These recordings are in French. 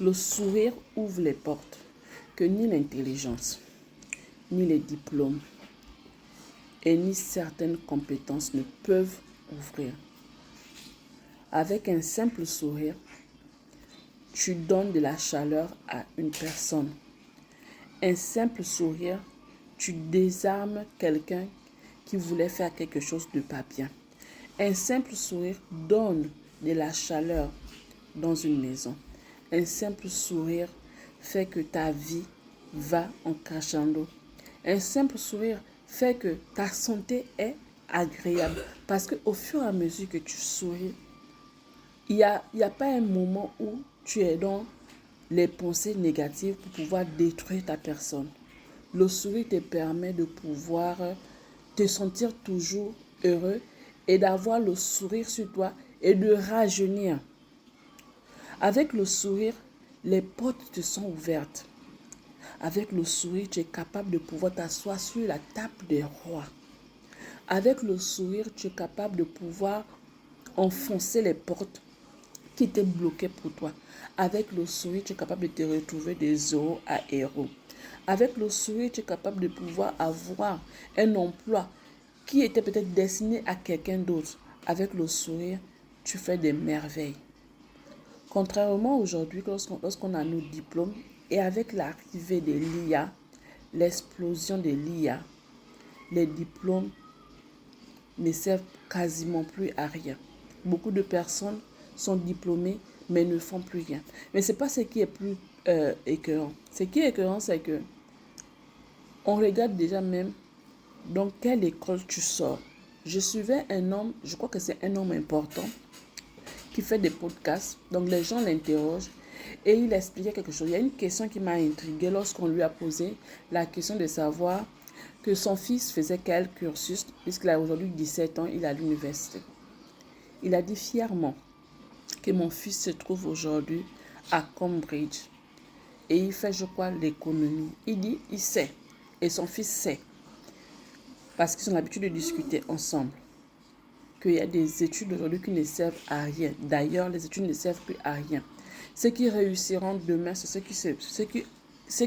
Le sourire ouvre les portes que ni l'intelligence, ni les diplômes et ni certaines compétences ne peuvent ouvrir. Avec un simple sourire, tu donnes de la chaleur à une personne. Un simple sourire, tu désarmes quelqu'un qui voulait faire quelque chose de pas bien. Un simple sourire donne de la chaleur dans une maison. Un simple sourire fait que ta vie va en crescendo. Un simple sourire fait que ta santé est agréable. Parce qu'au fur et à mesure que tu souris, il n'y a pas un moment où tu es dans les pensées négatives pour pouvoir détruire ta personne. Le sourire te permet de pouvoir te sentir toujours heureux et d'avoir le sourire sur toi et de rajeunir. Avec le sourire, les portes te sont ouvertes. Avec le sourire, tu es capable de pouvoir t'asseoir sur la table des rois. Avec le sourire, tu es capable de pouvoir enfoncer les portes qui étaient bloquées pour toi. Avec le sourire, tu es capable de te retrouver de zéro à héros. Avec le sourire, tu es capable de pouvoir avoir un emploi qui était peut-être destiné à quelqu'un d'autre. Avec le sourire, tu fais des merveilles. Contrairement aujourd'hui, lorsqu'on a nos diplômes, et avec l'arrivée de l'IA, l'explosion de l'IA, les diplômes ne servent quasiment plus à rien. Beaucoup de personnes sont diplômées, mais ne font plus rien. Mais ce n'est pas ce qui est plus écœurant. Ce qui est écœurant, c'est que on regarde déjà même dans quelle école tu sors. Je suivais un homme, je crois que c'est un homme important, qui fait des podcasts. Donc les gens l'interrogent et il expliquait quelque chose. Il y a une question qui m'a intriguée lorsqu'on lui a posé la question de savoir que son fils faisait quel cursus, puisqu'il a aujourd'hui 17 ans, il est à l'université. Il a dit fièrement que mon fils se trouve aujourd'hui à Cambridge et il fait, je crois, l'économie. Il dit, il sait, et son fils sait, parce qu'ils ont l'habitude de discuter ensemble, qu'il y a des études aujourd'hui qui ne servent à rien. D'ailleurs, les études ne servent plus à rien. Ceux qui réussiront demain, c'est ceux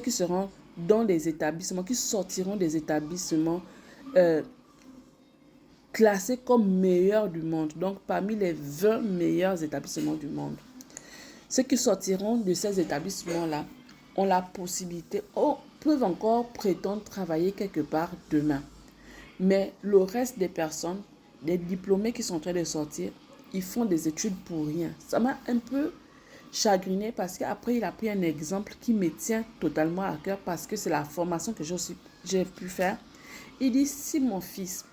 qui seront dans les établissements, qui sortiront des établissements classés comme meilleurs du monde. Donc, parmi les 20 meilleurs établissements du monde. Ceux qui sortiront de ces établissements-là ont la possibilité, peuvent encore prétendre travailler quelque part demain. Mais le reste des personnes, des diplômés qui sont en train de sortir, ils font des études pour rien. Ça m'a un peu chagriné parce qu'après, il a pris un exemple qui me tient totalement à cœur parce que c'est la formation que j'ai pu faire. Il dit, si mon fils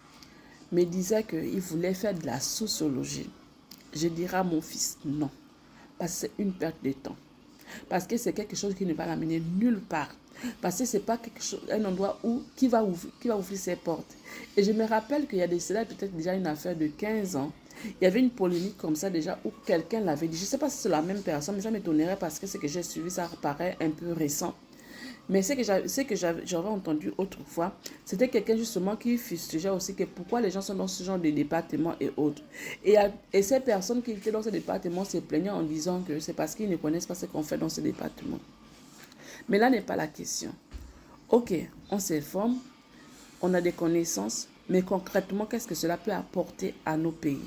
me disait qu'il voulait faire de la sociologie, je dirais à mon fils non. Parce que c'est une perte de temps. Parce que c'est quelque chose qui ne va l'amener nulle part. Parce que ce n'est pas quelque chose, un endroit qui va ouvrir ses portes. Et je me rappelle qu'il y a de cela peut-être déjà une affaire de 15 ans. Il y avait une polémique comme ça déjà où quelqu'un l'avait dit. Je ne sais pas si c'est la même personne, mais ça m'étonnerait parce que ce que j'ai suivi, ça paraît un peu récent. Mais ce que j'avais entendu autrefois, c'était quelqu'un justement qui fustigeait aussi que pourquoi les gens sont dans ce genre de département et autres. Et ces personnes qui étaient dans ce département se plaignaient en disant que c'est parce qu'ils ne connaissent pas ce qu'on fait dans ce département. Mais là n'est pas la question. Ok, on s'informe, on a des connaissances, mais concrètement, qu'est-ce que cela peut apporter à nos pays?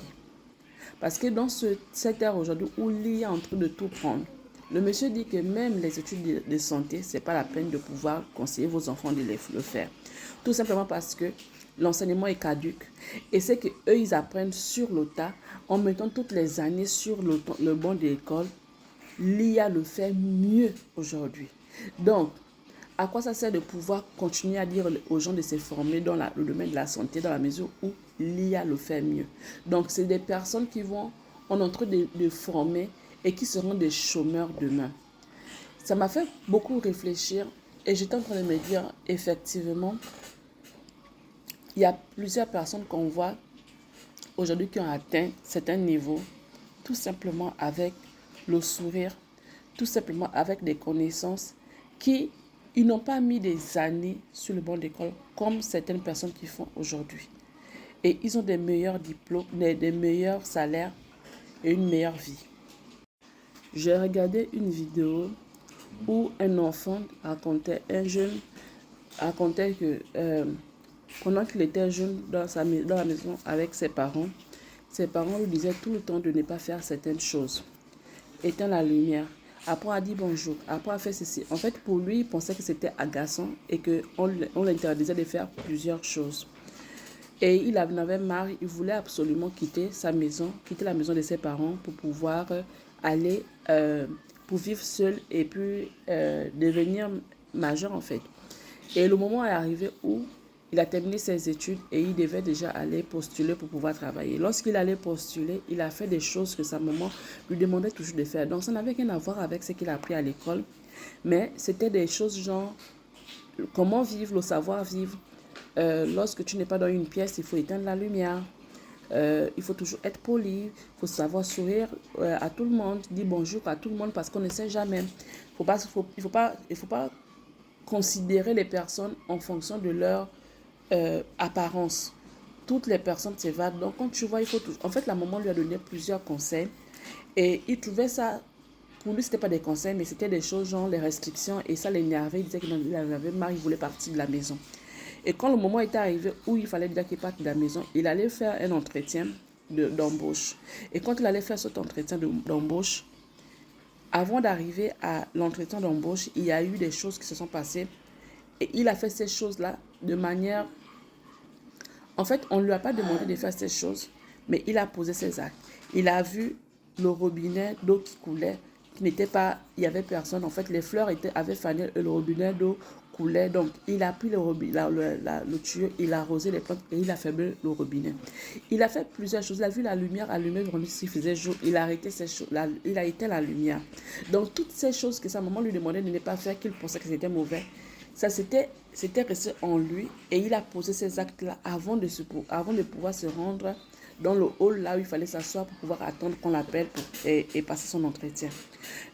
Parce que dans cette ère aujourd'hui où l'IA est en train de tout prendre, le monsieur dit que même les études de santé, ce n'est pas la peine de pouvoir conseiller vos enfants de le faire. Tout simplement parce que l'enseignement est caduque. Et c'est qu'eux, ils apprennent sur le tas en mettant toutes les années sur le banc de l'école. L'IA le fait mieux aujourd'hui. Donc, à quoi ça sert de pouvoir continuer à dire aux gens de se former dans le domaine de la santé dans la mesure où l'IA le fait mieux? Donc, c'est des personnes qui vont en train de former et qui seront des chômeurs demain. Ça m'a fait beaucoup réfléchir et j'étais en train de me dire, effectivement, il y a plusieurs personnes qu'on voit aujourd'hui qui ont atteint certains niveaux, tout simplement avec le sourire, tout simplement avec des connaissances ils n'ont pas mis des années sur le banc d'école comme certaines personnes qui font aujourd'hui. Et ils ont des meilleurs diplômes, des meilleurs salaires et une meilleure vie. J'ai regardé une vidéo où un enfant racontait que pendant qu'il était jeune dans la maison avec ses parents lui disaient tout le temps de ne pas faire certaines choses. Éteins la lumière. Après, on a dit bonjour. Après, on a fait ceci. En fait, pour lui, il pensait que c'était agaçant et qu'on l'interdisait de faire plusieurs choses. Et il en avait marre, il voulait absolument quitter la maison de ses parents pour pouvoir aller, pour vivre seul et puis devenir majeur en fait. Et le moment est arrivé où il a terminé ses études et il devait déjà aller postuler pour pouvoir travailler. Lorsqu'il allait postuler, il a fait des choses que sa maman lui demandait toujours de faire. Donc ça n'avait rien à voir avec ce qu'il a appris à l'école, mais c'était des choses genre comment vivre, le savoir vivre. Lorsque tu n'es pas dans une pièce, il faut éteindre la lumière. Il faut toujours être poli, il faut savoir sourire à tout le monde, dire bonjour à tout le monde parce qu'on ne sait jamais. Il faut pas considérer les personnes en fonction de leur apparence. Toutes les personnes s'évadent. Donc quand tu vois, il faut tout... En fait, la maman lui a donné plusieurs conseils et il trouvait ça... Pour lui, c'était pas des conseils, mais c'était des choses genre les restrictions et ça l'énervait. Il disait qu'il en avait marre, il voulait partir de la maison. Et quand le moment était arrivé où il fallait déjà qu'il parte de la maison, il allait faire un entretien d'embauche. Et quand il allait faire cet entretien d'embauche, avant d'arriver à l'entretien d'embauche, il y a eu des choses qui se sont passées. Et il a fait ces choses-là de manière... En fait, on ne lui a pas demandé de faire ces choses, mais il a posé ses actes. Il a vu le robinet d'eau qui coulait, qui n'était pas... Il n'y avait personne. En fait, les fleurs avaient fané et le robinet d'eau coulait. Donc, il a pris le tuyau, il a arrosé les plantes et il a fermé le robinet. Il a fait plusieurs choses. Il a vu la lumière allumée vraiment s'il faisait jour. Il a arrêté ces choses. Il a éteint la lumière. Donc, toutes ces choses que sa maman lui demandait de ne pas faire, qu'il pensait que c'était mauvais, ça c'était resté en lui et il a posé ces actes-là avant de pouvoir se rendre dans le hall là où il fallait s'asseoir pour pouvoir attendre qu'on l'appelle et passer son entretien.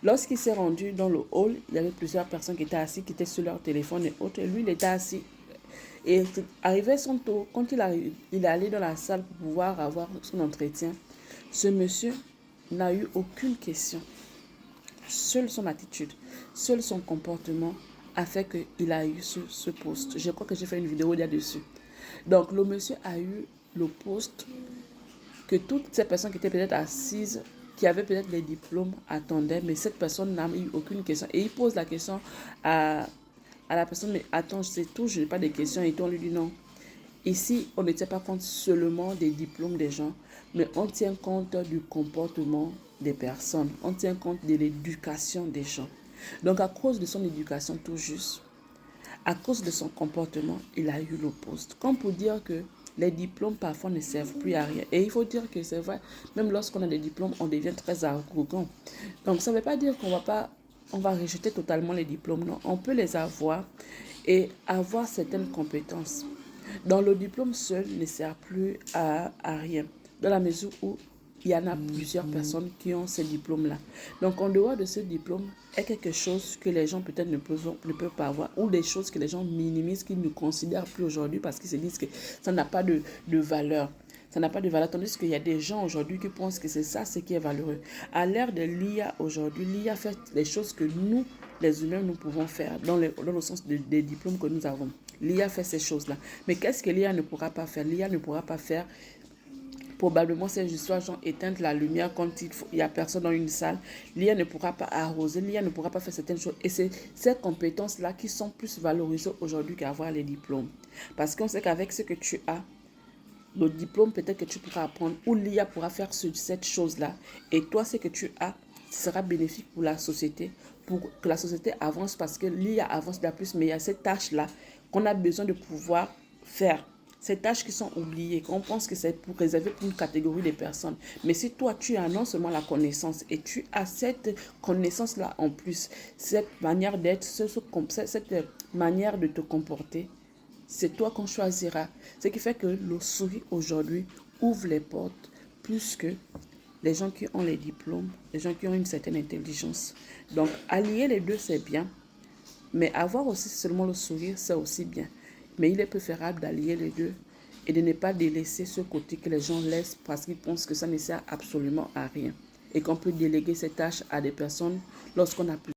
Lorsqu'il s'est rendu dans le hall, il y avait plusieurs personnes qui étaient assises, qui étaient sur leur téléphone et autres, et lui il était assis. Et arrivé son tour, quand il est allé dans la salle pour pouvoir avoir son entretien, ce monsieur n'a eu aucune question. Seule son attitude, seul son comportement a fait qu'il a eu ce poste. Je crois que j'ai fait une vidéo là-dessus. Donc, le monsieur a eu le poste que toutes ces personnes qui étaient peut-être assises, qui avaient peut-être les diplômes, attendaient, mais cette personne n'a eu aucune question. Et il pose la question à la personne, mais attends, je sais tout, je n'ai pas de questions. Et on lui dit non. Ici, on ne tient pas compte seulement des diplômes des gens, mais on tient compte du comportement des personnes. On tient compte de l'éducation des gens. Donc, à cause de son éducation tout juste, à cause de son comportement, il a eu le poste. Comme pour dire que les diplômes parfois ne servent plus à rien. Et il faut dire que c'est vrai, même lorsqu'on a des diplômes, on devient très arrogant. Donc, ça ne veut pas dire on va rejeter totalement les diplômes. Non, on peut les avoir et avoir certaines compétences. Dans le diplôme seul ne sert plus à rien, dans la mesure où il y en a plusieurs personnes qui ont ces diplômes-là. Donc, en dehors de ce diplôme, est quelque chose que les gens peut-être ne peuvent pas avoir, ou des choses que les gens minimisent, qu'ils ne considèrent plus aujourd'hui parce qu'ils se disent que ça n'a pas de valeur. Ça n'a pas de valeur, tandis qu'il y a des gens aujourd'hui qui pensent que c'est ça ce qui est valeureux. À l'ère de l'IA aujourd'hui, l'IA fait les choses que nous, les humains, nous pouvons faire dans le sens des diplômes que nous avons. L'IA fait ces choses-là. Mais qu'est-ce que l'IA ne pourra pas faire? L'IA ne pourra pas faire probablement ces histoires, genre éteindre la lumière quand il n'y a personne dans une salle. L'IA ne pourra pas arroser, l'IA ne pourra pas faire certaines choses. Et c'est ces compétences-là qui sont plus valorisées aujourd'hui qu'avoir les diplômes. Parce qu'on sait qu'avec ce que tu as, le diplôme peut-être que tu pourras apprendre, ou l'IA pourra faire cette chose-là. Et toi, ce que tu as, ce sera bénéfique pour la société, pour que la société avance, parce que l'IA avance bien plus, mais il y a cette tâche-là qu'on a besoin de pouvoir faire. Ces tâches qui sont oubliées, qu'on pense que c'est pour réserver pour une catégorie de personnes. Mais si toi, tu as non seulement la connaissance et tu as cette connaissance-là en plus, cette manière d'être, cette manière de te comporter, c'est toi qu'on choisira. Ce qui fait que le sourire aujourd'hui ouvre les portes plus que les gens qui ont les diplômes, les gens qui ont une certaine intelligence. Donc, allier les deux, c'est bien. Mais avoir aussi seulement le sourire, c'est aussi bien. Mais il est préférable d'allier les deux et de ne pas délaisser ce côté que les gens laissent parce qu'ils pensent que ça ne sert absolument à rien. et qu'on peut déléguer ces tâches à des personnes lorsqu'on a plus